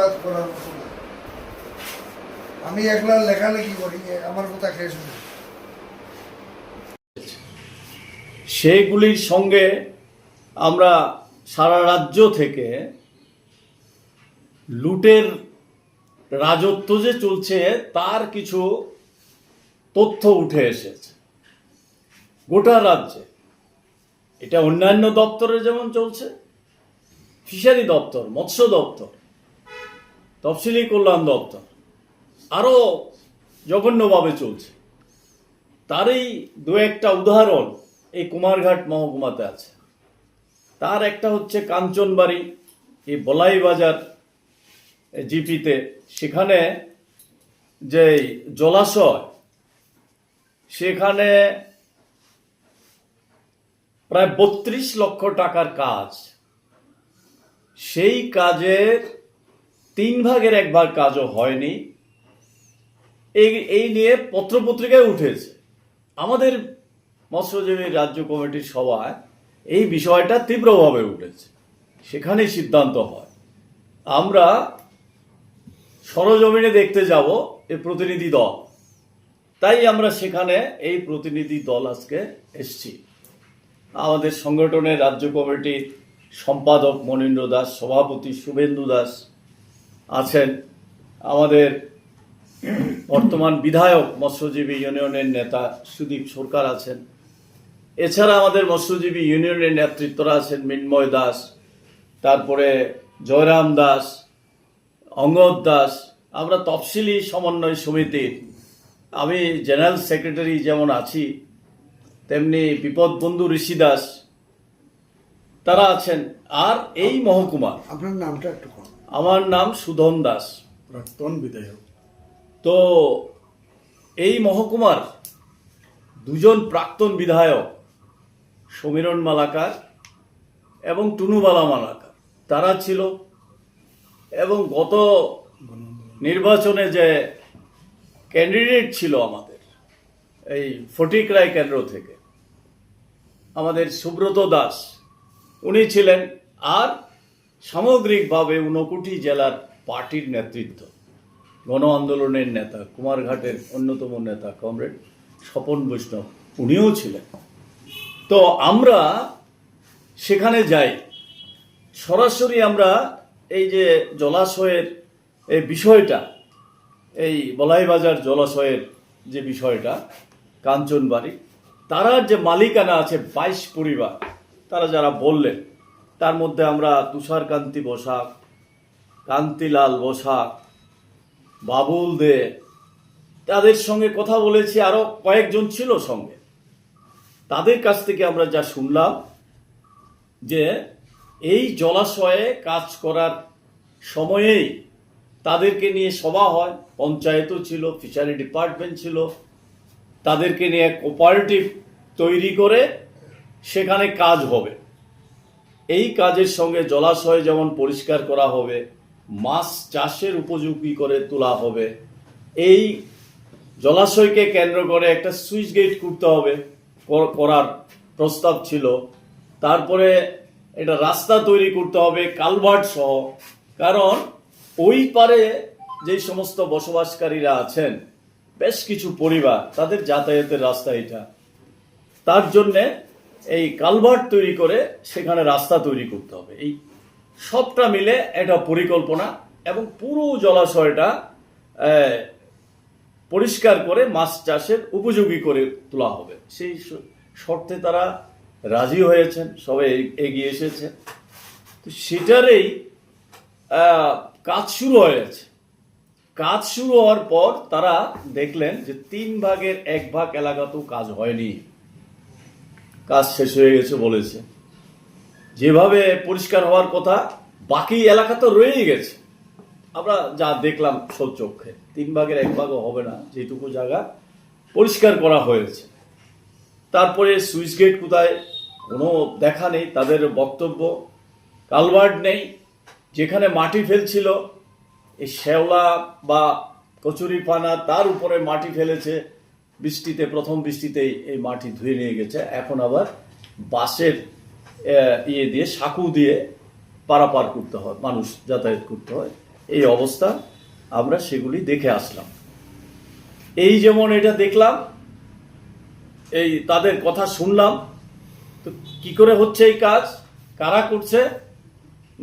প্রতিবাদ করার মতো না। আমি একলা লেখালেখি করি, আমার কথা খেয়ে শুনি। সেইগুলির সঙ্গে আমরা সারা রাজ্য থেকে লুটের রাজত্ব যে চলছে তার কিছু তথ্য উঠে এসেছে গোটা রাজ্যে। এটা অন্যান্য দপ্তরে যেমন চলছে, ফিশারি দপ্তর, মৎস্য দপ্তর, তফসিলি কল্যাণ দপ্তর আরও জঘন্যভাবে চলছে। তারই দু একটা উদাহরণ এই কুমারঘাট মহকুমাতে আছে। তার একটা হচ্ছে কাঞ্চনবাড়ি, এই বলাই বাজার জিপিতে, সেখানে যে জলাশয়, সেখানে প্রায় 32 লক্ষ টাকার কাজ। সেই কাজের 3 ভাগের 1 ভাগ কাজও হয়নি। এই নিয়ে পত্রপত্রিকায় উঠেছে। আমাদের মৎস্যজীবী রাজ্য কমিটির সভায় এই বিষয়টা তীব্রভাবে উঠেছে। সেখানেই সিদ্ধান্ত হয় আমরা সরজমিনে দেখতে যাব এই প্রতিনিধি দল। তাই আমরা সেখানে এই প্রতিনিধি দল আজকে এসছি। আমাদের সংগঠনের রাজ্য কমিটির সম্পাদক মনীন্দ্র দাস, সভাপতি শুভেন্দু দাস আছেন, আমাদের বর্তমান বিধায়ক মৎস্যজীবী ইউনিয়নের নেতা সুদীপ সরকার আছেন, এছাড়া আমাদের মৎস্যজীবী ইউনিয়নের নেতৃত্বরা আছেন মিন্ময় দাস, তারপরে জয়রাম দাস, অঙ্গদ দাস। আমরা তফসিলি সমন্বয় সমিতির, আমি জেনারেল সেক্রেটারি যেমন আছি, তেমনি বিপদবন্ধু ঋষি দাস তারা আছেন। আর এই মহকুমা, আপনার নামটা একটু কম। আমার নাম সুধন দাস, প্রাক্তন বিধায়ক। তো এই মহকুমার 2জন প্রাক্তন বিধায়ক, সমীরণ মালাকার এবং টুনুবালা মালাকার, তারা ছিল। এবং গত নির্বাচনে যে ক্যান্ডিডেট ছিল আমাদের এই ফটিকরায় কেন্দ্র থেকে, আমাদের সুব্রত দাস, উনি ছিলেন। আর সামগ্রিকভাবে 59 জেলার পার্টির নেতৃত্ব, গণ আন্দোলনের নেতা, কুমারঘাটের অন্যতম নেতা কমরেড স্বপন বৈষ্ণব, উনিও ছিলেন। তো আমরা সেখানে যাই, সরাসরি আমরা এই যে জলাশয়ের এই বিষয়টা, এই বলাইবাজার জলাশয়ের যে বিষয়টা, কাঞ্চনবাড়ি, তার যে মালিকানা আছে 22 পরিবার, তারা যারা বললেন, তার মধ্যে আমরা তুষারকান্তি বসাক, কান্তিলাল বসাক, বাবুল দে, তাদের সঙ্গে কথা বলেছি। আরো কয়েকজন ছিল সঙ্গে। তাদের কাছ থেকে আমরা যা শুনলাম যে এই জলাশয়ে কাজ করার সময়েই তাদেরকে নিয়ে সভা হয়, পঞ্চায়েতও ছিল, ফিশারি ডিপার্টমেন্ট ছিল, তাদেরকে নিয়ে কোঅপারেটিভ তৈরি করে সেখানে কাজ হবে। এই কাজের সঙ্গে জলাশয় যেমন পরিষ্কার করা হবে, মাছ চাষের উপযোগী করে তোলা হবে, এই জলাশয়কে কেন্দ্র করে একটা সুইচ গেট করতে হবে, করার প্রস্তাব ছিল। তারপরে এটা রাস্তা তৈরি করতে হবে কালভার্ট সহ, কারণ ওই পারে যে সমস্ত বসবাসকারীরা আছেন, বেশ কিছু পরিবার, তাদের যাতায়াতের রাস্তা এটা, তার জন্যে এই কালভার্ট তৈরি করে সেখানে রাস্তা তৈরি করতে হবে। এই সবটা মিলে একটা পরিকল্পনা, এবং পুরো জলাশয়টা পরিষ্কার করে মাছ চাষের উপযোগী করে তোলা হবে। সেই শর্তে তারা রাজি হয়েছেন, সবাই এগিয়ে এসেছে। তো সেটারই কাজ শুরু হয়েছে। কাজ শুরু হওয়ার পর তারা দেখলেন যে 3 ভাগের 1 ভাগ এলাকাতেও কাজ হয়নি, কাজ শেষ হয়ে গেছে বলেছে। যেভাবে পরিষ্কার হওয়ার কথা, বাকি এলাকা তো রয়েই গেছে। আমরা যা দেখলাম সচক্ষে, 3 ভাগের 1 ভাগও হবে না, যেটুকু জায়গা পরিষ্কার করা হয়েছে। তারপরে সুইচ গেট কোথায়, কোনো দেখা নেই। তাদের বক্তব্য কালভার্ট নেই, যেখানে মাটি ফেলছিল এই শ্যাওলা বা কচুরিপানা, তার উপরে মাটি ফেলেছে বৃষ্টিতে, প্রথম বৃষ্টিতেই এই মাটি ধুয়ে নিয়ে গেছে। এখন আবার বাঁশের দিয়ে, সাঁকু দিয়ে পারাপার করতে হয়, মানুষ যাতায়াত করতে হয়। এই অবস্থা, আমরা সেগুলি দেখে আসলাম। এই যেমন এটা দেখলাম, এই তাদের কথা শুনলাম, তো কি করে হচ্ছে এই কাজ, কারা করছে?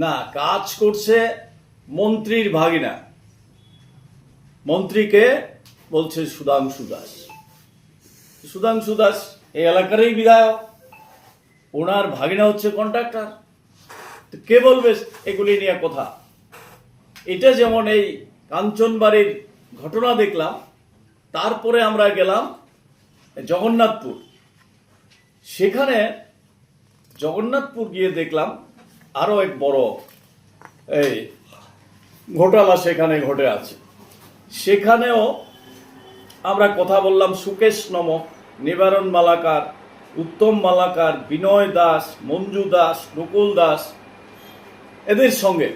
না, কাজ করছে মন্ত্রীর ভাগিনা। মন্ত্রীকে বলছে সুধাংশু দাস। সুধাংশু দাস এই এলাকারই বিধায়ক, ওনার ভাগিনা হচ্ছে কন্ট্রাক্টর। তো কে বলবে এগুলি নিয়ে কথা? এটা যেমন এই কাঞ্চনবাড়ির ঘটনা দেখলাম, তারপরে আমরা গেলাম জগন্নাথপুর। সেখানে জগন্নাথপুর গিয়ে দেখলাম আরো এক বড় এই ঘোটালা সেখানে ঘটে আছে। সেখানেও আমরা কথা বললাম সুকেশ নমক, নিবারণ মালাকার, উত্তম মালাকার, বিনয় দাস, মঞ্জু দাস, নকুল দাস, এদের সঙ্গে,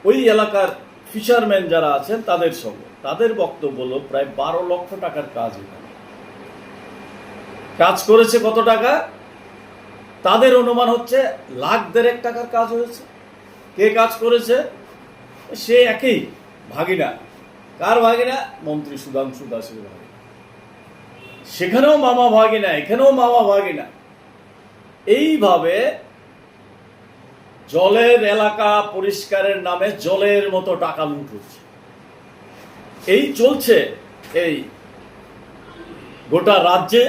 ওই এলাকার ফিশারম্যান যারা আছেন তাদের সঙ্গে। তাদের বক্তব্য হলো প্রায় 12 লক্ষ টাকার কাজ। এখানে কাজ করেছে কত টাকা? তাদের অনুমান হচ্ছে 1,50,000 টাকার কাজ হয়েছে। কে কাজ করেছে? সে একই ভাগিনা। কার ভাগিনা? মন্ত্রী সুধাংশু দাসের ভাগিনা। সেখানেও মামা ভাগিনা, এখানেও মামা ভাগিনা। এইভাবে জলের এলাকা পরিষ্কারের নামে জলের মতো টাকা লুট হচ্ছে। এই চলছে এই গোটা রাজ্যে।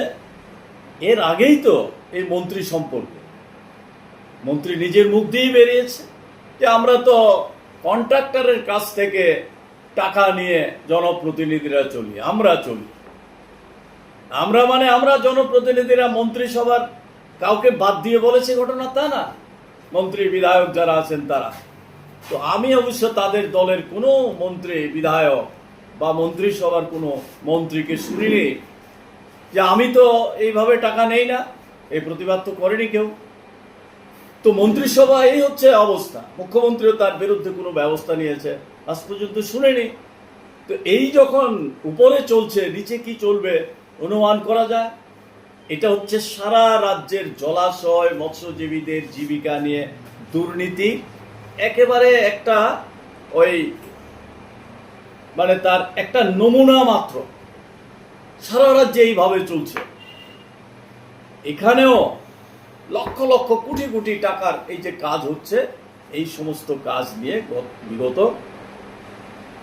এর আগেই তো এই মন্ত্রী সম্পর্কে মন্ত্রী নিজের মুখ দিয়েই বেরিয়েছে যে আমরা তো কন্ট্রাক্টরের কাছ থেকে টাকা নিয়ে জনপ্রতিনিধিরা চলি, আমরা চলি। আমরা মানে আমরা জনপ্রতিনিধিরা মন্ত্রিসভার কাউকে বাদ দিয়ে বলেছে ঘটনা তা না, মন্ত্রী বিধায়ক যারা আছেন তারা। তো আমি অবশ্য তাদের দলের কোনো মন্ত্রী বিধায়ক বা মন্ত্রিসভার কোনো মন্ত্রীকে শুনিনি যে আমি তো এইভাবে টাকা নেই না, এই প্রতিবাদ তো করেনি কেউ। তো মন্ত্রিসভা এই হচ্ছে অবস্থা। মুখ্যমন্ত্রীও তার বিরুদ্ধে কোনো ব্যবস্থা নিয়েছে আজ পর্যন্ত শুনেনি। তো এই যখন উপরে চলছে, নিচে কি চলবে অনুমান করা যায়। এটা হচ্ছে সারা রাজ্যের জলাশয় মৎস্যজীবীদের জীবিকা নিয়ে দুর্নীতি, একেবারে একটা ওই মানে তার একটা নমুনা মাত্র। সারা রাজ্যে এইভাবে চলছে। এখানেও লক্ষ লক্ষ কোটি কোটি টাকার এই যে কাজ হচ্ছে, এই সমস্ত কাজ নিয়ে বিগত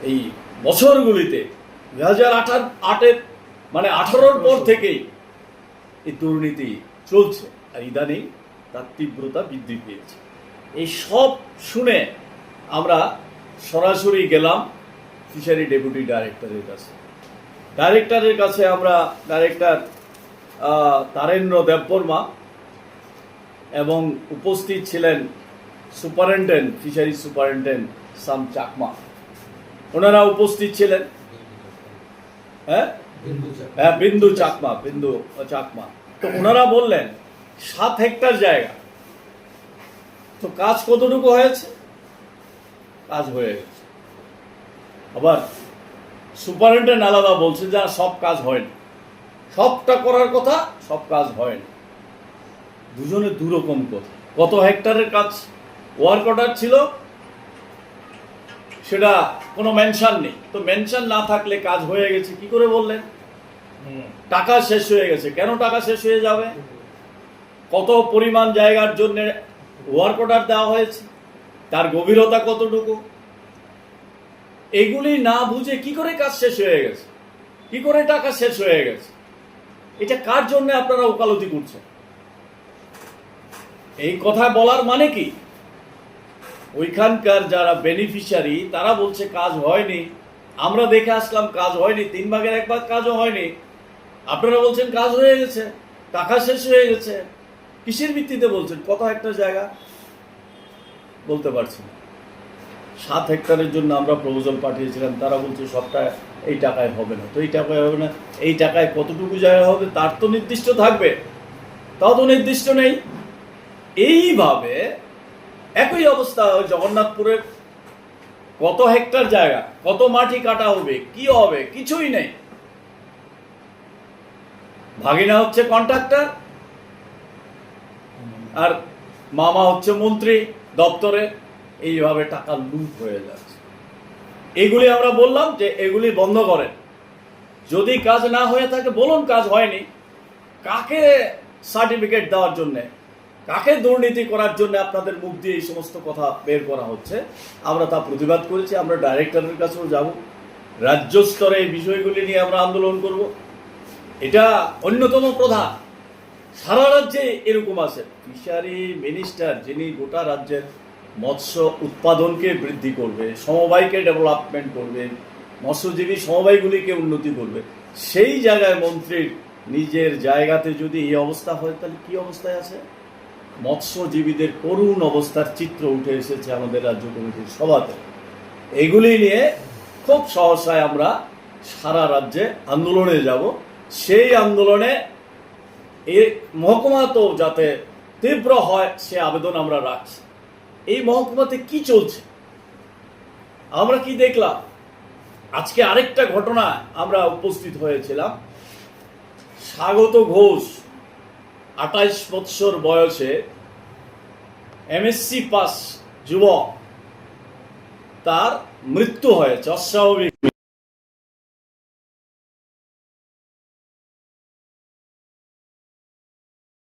এই বছরগুলিতে 2008 মানে 18 পর থেকেই এই দুর্নীতি চলছে। আর ইদানিং তার তীব্রতা বৃদ্ধি পেয়েছে। এই সব শুনে আমরা সরাসরি গেলাম ফিশারি ডেপুটি ডাইরেক্টরের কাছে। ডাইরেক্টরের কাছে আমরা ডাইরেক্টর তারেন্দ্র দেববর্মা এবং উপস্থিত ছিলেন সুপারিনটেন্ডেন্ট, ফিশারি সুপারিনটেন্ডেন্ট সাম চাকমা, ওনারা উপস্থিত ছিলেন। হ্যাঁ, বিন্দু চাকমা। তো ওনারা বললেন 7 হেক্টর জায়গা। তো কাজ কতটুকু হয়েছে? কাজ হয়ে গেছে। আবার সুপারিনটেন্ডেন্ট আলাদা বলছে যে সব কাজ হয়নি, সবটা করার কথা, সব কাজ হয়নি। দুজনে দুরকম কথা। কত হেক্টরের কাজ ওয়ার্ক অর্ডার ছিল সেটা কোনো মেনশন নেই। তো মেনশন না থাকলে কাজ হয়ে গেছে কি করে বললেন? টাকা শেষ হয়ে গেছে। কেন টাকা শেষ হয়ে যাবে? কত পরিমাণ জায়গার জন্য ওয়ার্ক অর্ডার দেওয়া হয়েছে, তার গভীরতা কতটুকু, এগুলি না বুঝে কি করে কাজ শেষ হয়ে গেছে, কি করে টাকা শেষ হয়ে গেছে, এটা কার জন্য আপনারা ওকালতি করছেন? এই কথা বলার মানে কি? ওইখানকার যারা বেনিফিশিয়ারি তারা বলছে কাজ হয়নি, আমরা দেখে আসলাম কাজ হয়নি, 3 ভাগের 1 ভাগ কাজও হয়নি। আপনারা বলছেন কাজ হয়ে গেছে, টাকা শেষ হয়ে গেছে। কিসের ভিত্তিতে বলছেন? কত হেক্টর জায়গা বলতে পারছি না। 7 হেক্টরের জন্য আমরা প্রপোজাল পাঠিয়েছিলাম, তারা বলছে সবটা এই টাকায় হবে না। তো এই টাকায় হবে না, এই টাকায় কতটুকু জায়গা হবে তার তো নির্দিষ্ট থাকবে, তাও তো নির্দিষ্ট নেই। এইভাবে একই অবস্থা জগন্নাথপুরের কত হেক্টর জায়গা, কত মাটি কাটা হবে, কি হবে, কিছুই নেই। ভাগিনা হচ্ছে কন্ট্রাক্টর আর মামা হচ্ছে মন্ত্রী দপ্তরে। এইভাবে টাকা লুট হয়ে যাচ্ছে। এগুলি আমরা বললাম যে এগুলি বন্ধ করেন। যদি কাজ না হয়ে থাকে বলুন কাজ হয়নি, কাকে সার্টিফিকেট দেওয়ার জন্যে, কাকে দুর্নীতি করার জন্য আপনাদের মুখ দিয়ে এই সমস্ত কথা বের করা হচ্ছে, আমরা তা প্রতিবাদ করেছি। আমরা ডাইরেক্টরের কাছেও যাব, রাজ্য স্তরে এই বিষয়গুলি নিয়ে আমরা আন্দোলন করব। এটা অন্যতম প্রধান, সারা রাজ্যে এরকম আছে। ফিশারি মিনিস্টার, যিনি গোটা রাজ্যের মৎস্য উৎপাদনকে বৃদ্ধি করবে, সমবায়কে ডেভেলপমেন্ট করবে, মৎস্যজীবী সমবায়গুলিকে উন্নতি করবে, সেই জায়গায় মন্ত্রীর নিজের জায়গাতে যদি এই অবস্থা হয়, তাহলে কি অবস্থায় আছে? মৎস্যজীবীদের করুণ অবস্থার চিত্র উঠে এসেছে আমাদের রাজ্য কমিটির সভাতে। এগুলি নিয়ে খুব সহসায় আমরা সারা রাজ্যে আন্দোলনে যাব। সেই আন্দোলনে এই মহকুমা তো যাতে তীব্র হয় সে আবেদন আমরা রাখছি। এই মহকুমাতে কি চলছে, আমরা কি দেখলাম? আজকে আরেকটা ঘটনা আমরা উপস্থিত হয়েছিলাম। স্বাগত ঘোষ, 28 বৎসর বয়সে MSc পাস যুবক, তার মৃত্যু হয়েছে, অস্বাভাবিক।